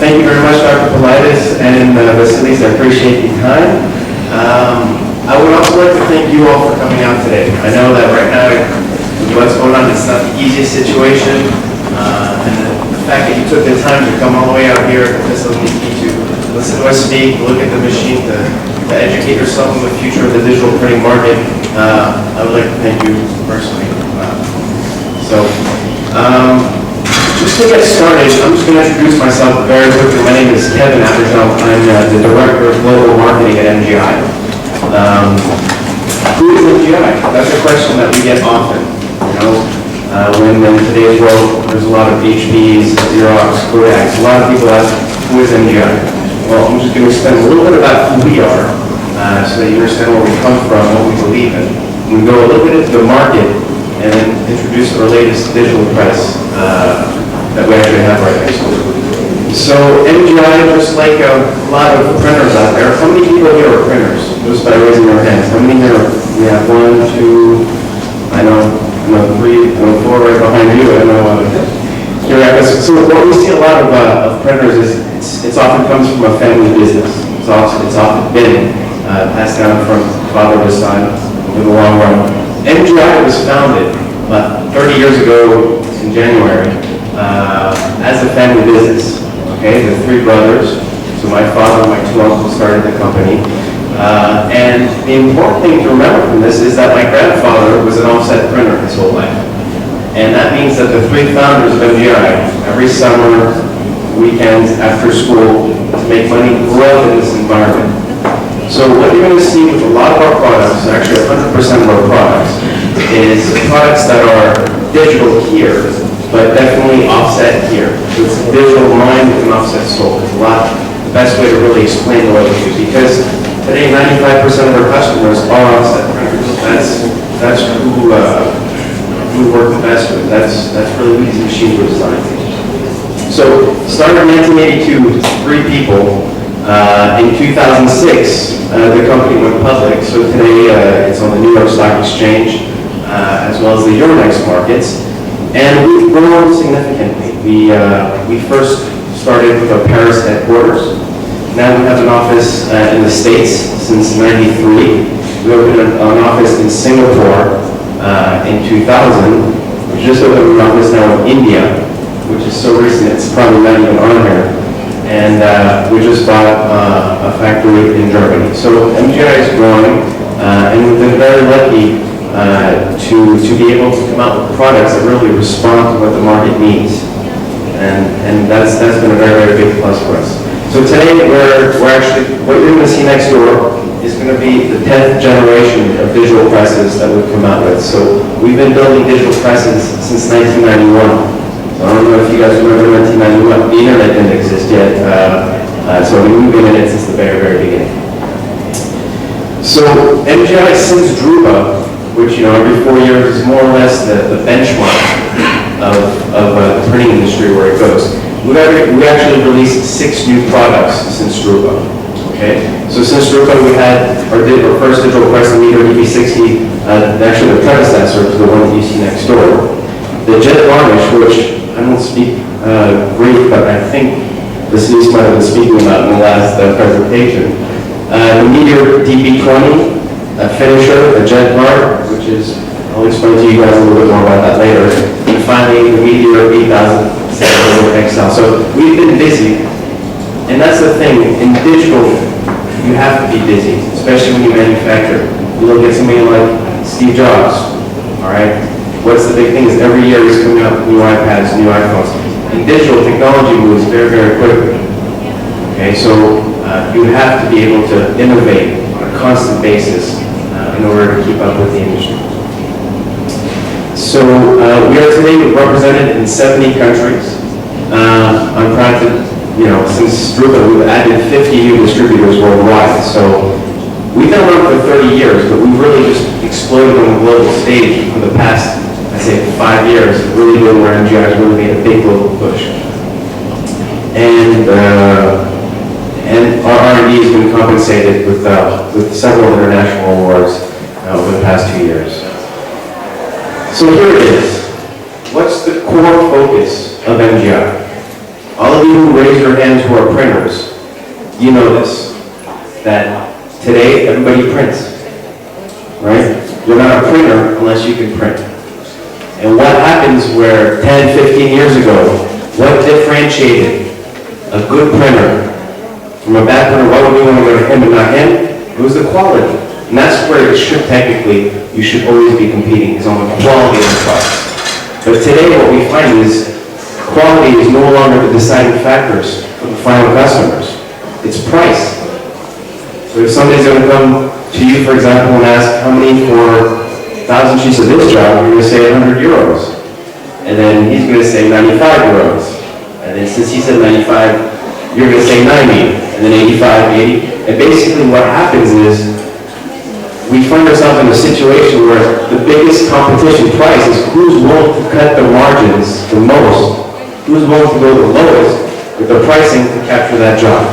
Thank you very much, Dr. Politis and Vasilis. I appreciate your time. I would also like to thank you all for coming out today. I know that right now, with what's going on, it's not the easiest situation. And the fact that you took the time to come all the way out here at the facility to listen to us speak, look at the machine, to educate yourself on the future of the digital printing market, I would like to thank you personally. Just to get started, I'm just going to introduce myself very quickly. My name is Kevin Abergel. I'm the Director of Global Marketing at MGI. Who is MGI? That's a question that we get often. When in today's world, there's a lot of HPs, Xerox, Kodaks. A lot of people ask, who is MGI? Well, I'm just going to explain a little bit about who we are, so that you understand where we come from, what we believe in. We go a little bit into the market, and then introduce our latest digital press that we actually have right next to it. So MGI, just like a lot of printers out there, how many people here are printers? Just by raising your hands. How many here? We have 1, 2, I know 3, 4 right behind you. I know here. So what we see a lot of printers is it often comes from a family business. It's often been passed down from father to son over the long run. MGI was founded about 30 years ago in January as a family business. Okay, the 3 brothers, so my father and my 2 uncles started the company. And the important thing to remember from this is that my grandfather was an offset printer his whole life. And that means that the 3 founders of MGI, every summer, weekends, after school, to make money, grew up in this environment. So what you're going to see with a lot of our products, actually 100% of our products, is products that are digital here, but definitely offset here. So it's digital line with an offset sold. It's the best way to really explain what we do, because today 95% of our customers are offset printers. That's who we work the best with. That's really what these machines were designed for. So started in 1982, 3 people. In 2006, the company went public. So today it's on the New York Stock Exchange, as well as the Euronext markets. And we've grown significantly. We first started with our Paris headquarters. Now we have an office in the States since '93. We opened an office in Singapore in 2000. We just opened an office now in India, which is so recent it's probably not even on here. And we just bought a factory in Germany. So MGI is growing, and we've been very lucky to be able to come out with products that really respond to what the market needs. And that's been a very, very big plus for us. So today we're actually, what you're going to see next door is going to be the 10th generation of digital presses that we've come out with. So we've been building digital presses since 1991. So I don't know if you guys remember 1991, the internet didn't exist yet. So we've been in it since the very, very beginning. So MGI since Drupa, which every 4 years is more or less the benchmark of the printing industry where it goes. We actually released 6 new products since Drupa. Okay, so since Drupa we had our first digital press, the Meteor DP60, actually the predecessor to the one that you see next door. The jet varnish, which I don't speak Greek, but I think Vasilis might have been speaking about in the last presentation. The Meteor DP20. A finisher, a jet bar, which is, I'll explain to you guys a little bit more about that later. And finally, the Meteor DP8700XL. So we've been busy, and that's the thing. In digital, you have to be busy, especially when you manufacture. You look at somebody like Steve Jobs, all right? What's the big thing is every year he's coming out with new iPads, new iPhones. And digital technology moves very, very quickly. Okay, so you have to be able to innovate on a constant basis in order to keep up with the industry. So we are today represented in 70 countries. I'm proud to, since Drupa, we've added 50 new distributors worldwide. So we've been around for 30 years, but we've really just exploded on the global stage for the past, I'd say, 5 years. Really doing where MGI has really made a big global push. And our R&D has been compensated with several international awards over the past 2 years. So here it is. What's the core focus of MGI? All of you who raise your hands who are printers, you know this, that today everybody prints, right? You're not a printer unless you can print. And what happens where 10, 15 years ago, what differentiated a good printer from a bad printer? Why would we want to go to him and not him? It was the quality. And that's where it should technically, you should always be competing, is on the quality of the product. But today what we find is quality is no longer the deciding factors for the final customers. It's price. So if somebody's going to come to you, for example, and ask how many for 1,000 sheets of this job, you're going to say 100 euros. And then he's going to say 95 euros. And then since he said 95, you're going to say 90, and then 85, 80. And basically what happens is we find ourselves in a situation where the biggest competition price is who's willing to cut the margins the most, who's willing to go the lowest with the pricing to capture that job.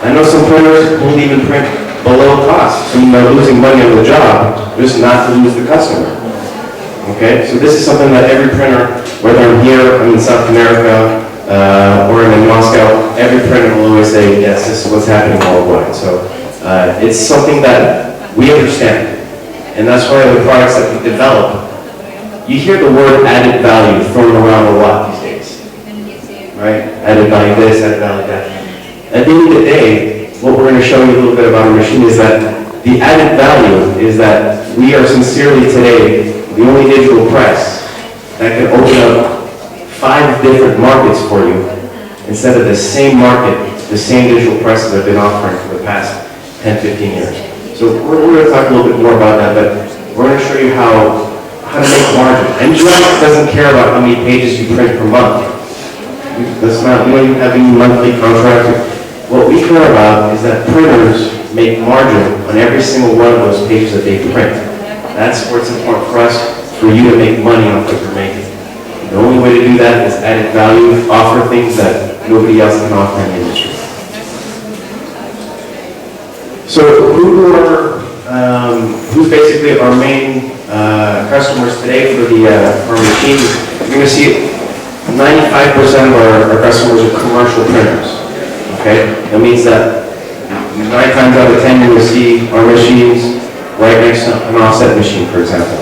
I know some printers won't even print below cost, so they're losing money on the job just not to lose the customer. Okay, so this is something that every printer, whether I'm here, I'm in South America, or I'm in Moscow, every printer will always say, yes, this is what's happening worldwide. So it's something that we understand. And that's why the products that we develop, you hear the word added value thrown around a lot these days. Right? Added value this, added value that. At the end of the day, what we're going to show you a little bit about our machine is that the added value is that we are sincerely today the only digital press that can open up 5 different markets for you instead of the same market, the same digital presses have been offering for the past 10, 15 years. So we're going to talk a little bit more about that, but we're going to show you how to make margin. MGI doesn't care about how many pages you print per month. That's not, we don't even have any monthly contract. What we care about is that printers make margin on every single one of those pages that they print. That's where it's important for us, for you to make money on what you're making. The only way to do that is added value, offer things that nobody else can offer in the industry. So who's basically our main customers today for our machines? You're going to see 95% of our customers are commercial printers. Okay? That means that 9 times out of 10 you will see our machines right next to an offset machine, for example.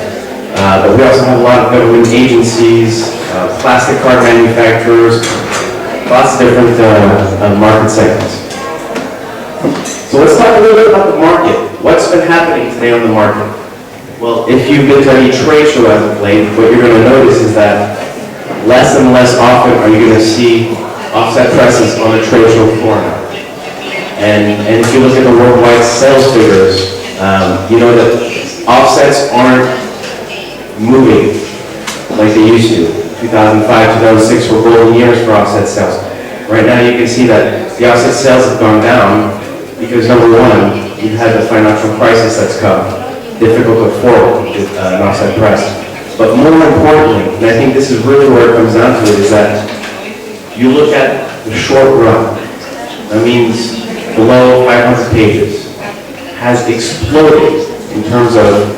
But we also have a lot of government agencies, plastic card manufacturers, lots of different market segments. So let's talk a little bit about the market. What's been happening today on the market? Well, if you've been to any trade show as of late, what you're going to notice is that less and less often are you going to see offset presses on the trade show floor now. And if you look at the worldwide sales figures, you know that offsets aren't moving like they used to. 2005, 2006 were golden years for offset sales. Right now you can see that the offset sales have gone down because number one, you've had the financial crisis that's come, difficult to afford an offset press. But more importantly, and I think this is really where it comes down to it, is that you look at the short run, that means below 500 pages, has exploded in terms of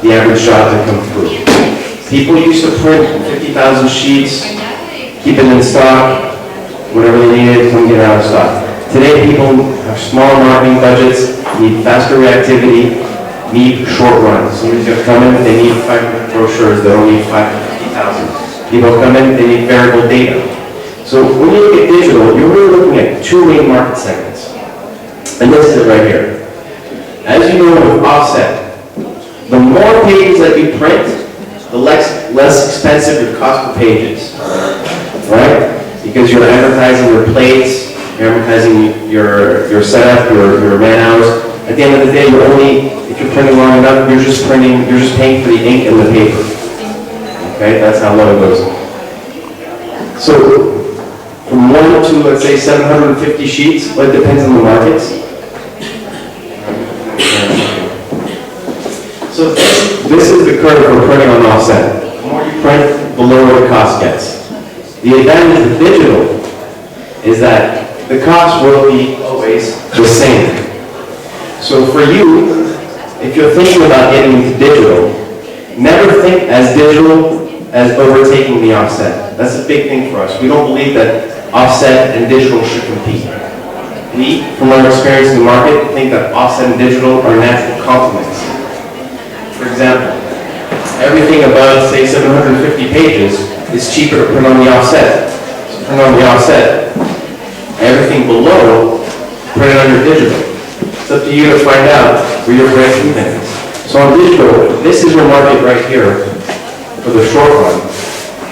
the average job that come through. People used to print 50,000 sheets, keep it in stock, whenever they need it, come get it out of stock. Today people have smaller marketing budgets, need faster reactivity, need short runs. Somebody's going to come in, they need 500 brochures, they don't need 550,000. People come in, they need variable data. So when you look at digital, you're really looking at 2 main market segments. And this is it right here. As you know with offset, the more pages that you print, the less expensive your cost per page is. Right? Because you're advertising your plates, you're advertising your setup, your man hours. At the end of the day, if you're printing long enough, you're just paying for the ink and the paper. Okay, that's how low it goes. So from 1 to, let's say, 750 sheets, well, it depends on the markets. So this is the curve for printing on offset. The more you print, the lower the cost gets. The advantage of digital is that the cost will be always the same. So for you, if you're thinking about getting into digital, never think as digital as overtaking the offset. That's a big thing for us. We don't believe that offset and digital should compete. We, from our experience in the market, think that offset and digital are natural complements. For example, everything above, say, 750 pages is cheaper to print on the offset. So print on the offset. Everything below, print it on your digital. It's up to you to find out where your break-even is. So on digital, this is your market right here for the short run.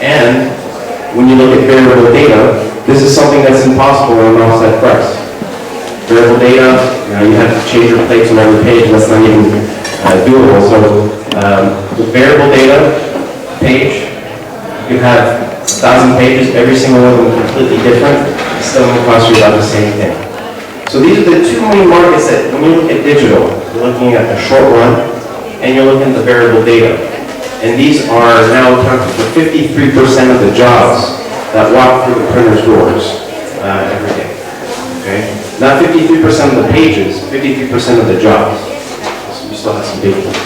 And when you look at variable data, this is something that's impossible on an offset price. Variable data, you have to change your plates on every page, and that's not even doable. So the variable data page, you have 1,000 pages, every single one of them completely different, it's still going to cost you about the same thing. So these are the two main markets that, when you look at digital, you're looking at the short run, and you're looking at the variable data. And these are now accounting for 53% of the jobs that walk through the printer's doors every day. Okay? Not 53% of the pages, 53% of the jobs. So we still have some big jobs.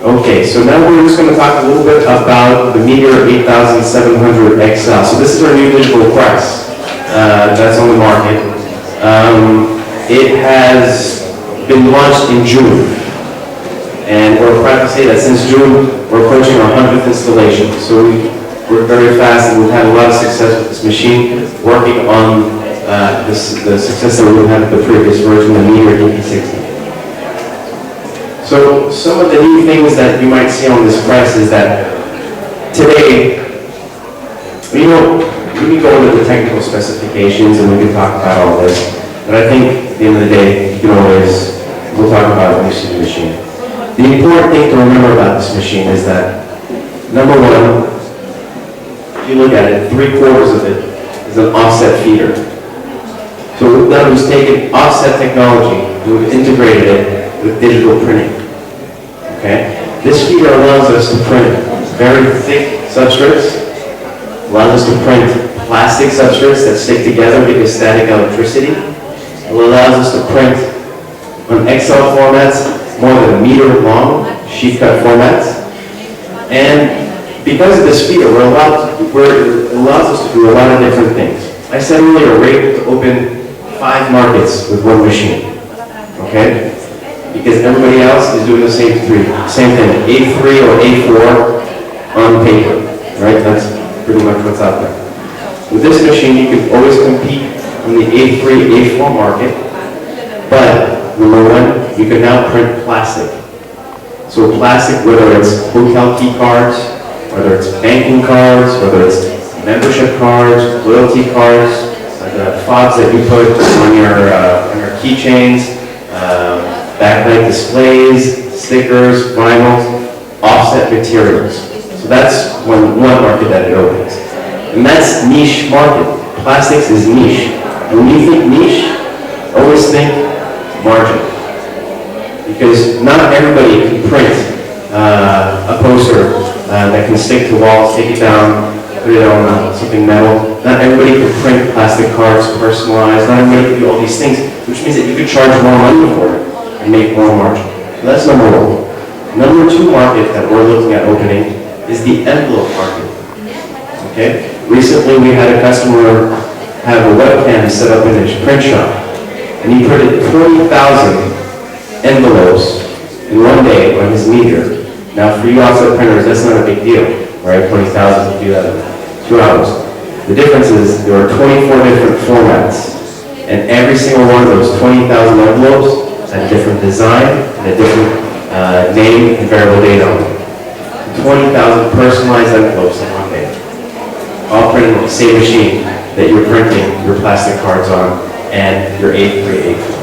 Okay, so now we're just going to talk a little bit about the Meteor 8700XL. So this is our new digital press that's on the market. It has been launched in June. And we're proud to say that since June, we're approaching our 100th installation. So we're very fast, and we've had a lot of success with this machine, working on the success that we had with the previous version, the Meteor DP8700XL. So some of the new things that you might see on this press is that today, we can go into the technical specifications and we can talk about all this, but I think at the end of the day, we'll talk about it when you see the machine. The important thing to remember about this machine is that, number one, if you look at it, 3/4 of it is an offset feeder. So what we've done is taken offset technology and we've integrated it with digital printing. Okay? This feeder allows us to print very thick substrates, allows us to print plastic substrates that stick together because static electricity. It allows us to print on XL formats more than 1 meter long, sheet cut formats. And because of this feeder, it allows us to do a lot of different things. I said earlier, we're able to open 5 markets with one machine. Okay? Because everybody else is doing the same thing, A3 or A4 on paper, right? That's pretty much what's out there. With this machine, you can always compete in the A3, A4 market, but number one, you can now print plastic. So plastic, whether it's hotel key cards, whether it's banking cards, whether it's membership cards, loyalty cards, the fobs that you put on your keychains, backlight displays, stickers, vinyls, offset materials. So that's one market that it opens. And that's niche market. Plastics is niche. And when you think niche, always think margin. Because not everybody can print a poster that can stick to walls, take it down, put it on something metal. Not everybody can print plastic cards, personalized. Not everybody can do all these things, which means that you could charge more money for it and make more margin. So that's number one. Number 2 market that we're looking at opening is the envelope market. Okay? Recently we had a customer have a webcam set up in his print shop, and he printed 20,000 envelopes in one day on his Meteor. Now for you offset printers, that's not a big deal, right? 20,000, you do that in 2 hours. The difference is there are 24 different formats, and every single one of those 20,000 envelopes a different design and a different name and variable data on it. 20,000 personalized envelopes in one day, all printed on the same machine that you're printing your plastic cards on and your A3, A4.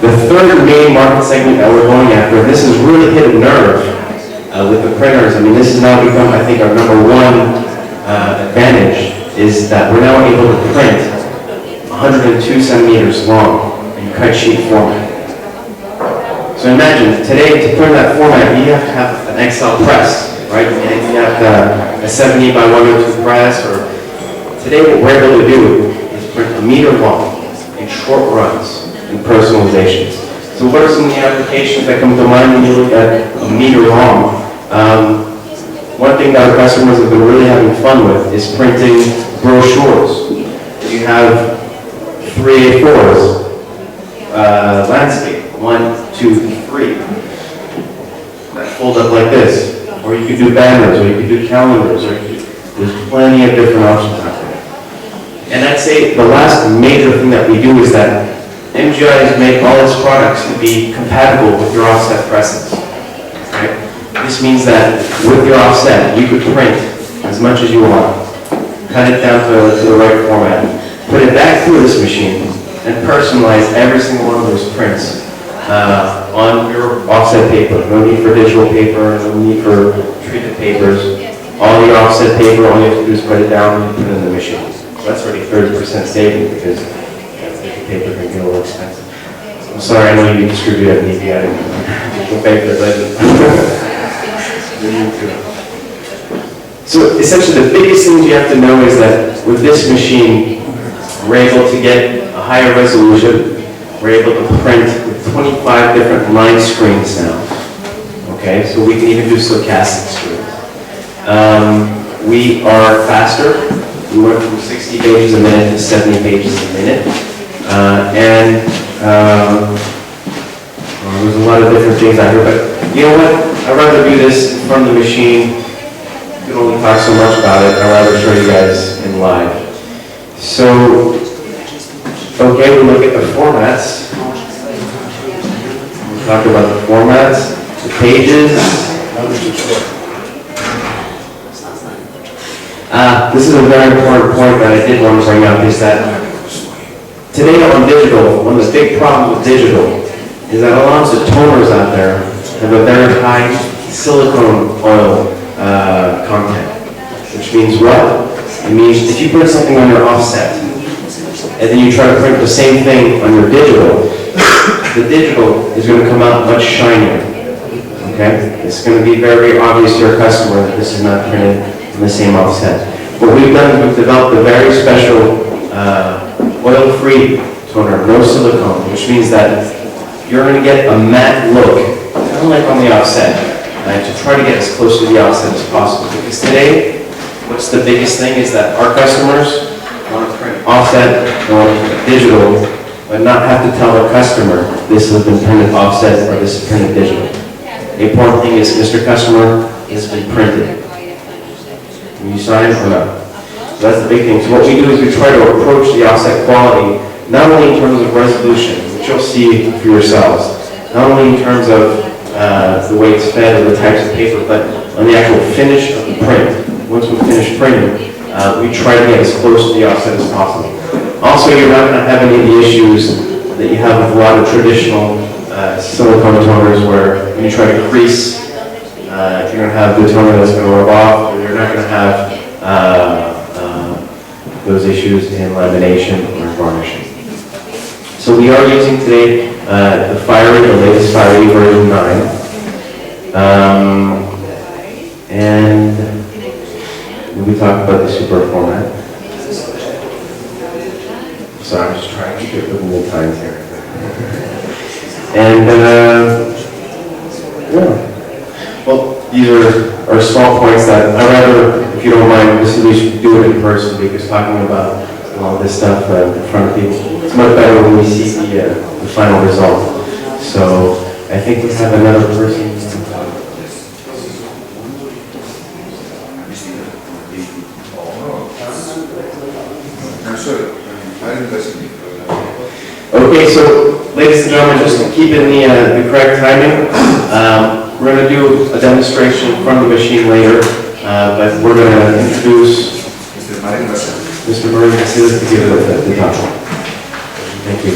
The third main market segment that we're going after, and this has really hit a nerve with the printers. I mean, this has now become, I think, our number 1 advantage, is that we're now able to print 102 centimeters long in cut sheet format. So imagine, today to print that format, you have to have an XL press, right? And you have a 70 by 102 press, or today what we're able to do is print 1 meter long in short runs and personalizations. So what are some of the applications that come to mind when you look at a meter long? One thing that our customers have been really having fun with is printing brochures. You have 3 A4s, landscape, 1, 2, 3, that fold up like this. Or you could do banners, or you could do calendars, there's plenty of different options out there. And I'd say the last major thing that we do is that MGI has made all its products to be compatible with your offset presses. Right? This means that with your offset, you could print as much as you want, cut it down to the right format, put it back through this machine, and personalize every single one of those prints on your offset paper. No need for digital paper, no need for treated papers. All your offset paper, all you have to do is put it down and put it in the machine. So that's already 30% saving because digital paper can get a little expensive. I'm sorry, I know you distribute at DP, I didn't digital paper, but so essentially the biggest thing you have to know is that with this machine, we're able to get a higher resolution. We're able to print with 25 different line screens now. Okay, so we can even do stochastic screens. We are faster. We went from 60 pages a minute to 70 pages a minute. There's a lot of different things out here, but you know what? I'd rather do this from the machine. You can only talk so much about it. I'd rather show you guys in live. So, okay, we look at the formats. We talk about the formats, the pages. This is a very important point that I did want to bring up, is that today on digital, one of the big problems with digital is that a lot of the toners out there have a very high silicone oil content, which means what? It means if you put something on your offset, and then you try to print the same thing on your digital, the digital is going to come out much shinier. Okay? It's going to be very, very obvious to your customer that this is not printed in the same offset. What we've done is we've developed a very special oil-free toner, no silicone, which means that you're going to get a matte look, kind of like on the offset, to try to get as close to the offset as possible. Because today, what's the biggest thing is that our customers want to print offset, they want to print digital, but not have to tell the customer this has been printed offset or this is printed digital. The important thing is, Mr. Customer, it's been printed. Can you sign or not? So that's the big thing. So what we do is we try to approach the offset quality, not only in terms of resolution, which you'll see for yourselves, not only in terms of the way it's fed or the types of paper, but on the actual finish of the print. Once we finish printing, we try to get as close to the offset as possible. Also, you're not going to have any of the issues that you have with a lot of traditional silicone toners where when you try to crease, you're going to have the toner that's going to rub off, or you're not going to have those issues in lamination or varnishing. So we are using today the latest Fiery version 9. And we talk about the super format. So I'm just trying to keep it within the times here. And yeah. Well, these are small points that I'd rather, if you don't mind, just at least do it in person, because talking about all this stuff in front of people, it's much better when we see the final result. So I think we have another person. Okay, so ladies and gentlemen, just to keep in the correct timing, we're going to do a demonstration from the machine later, but we're going to introduce Mr. Marin to give it the talk. Thank you.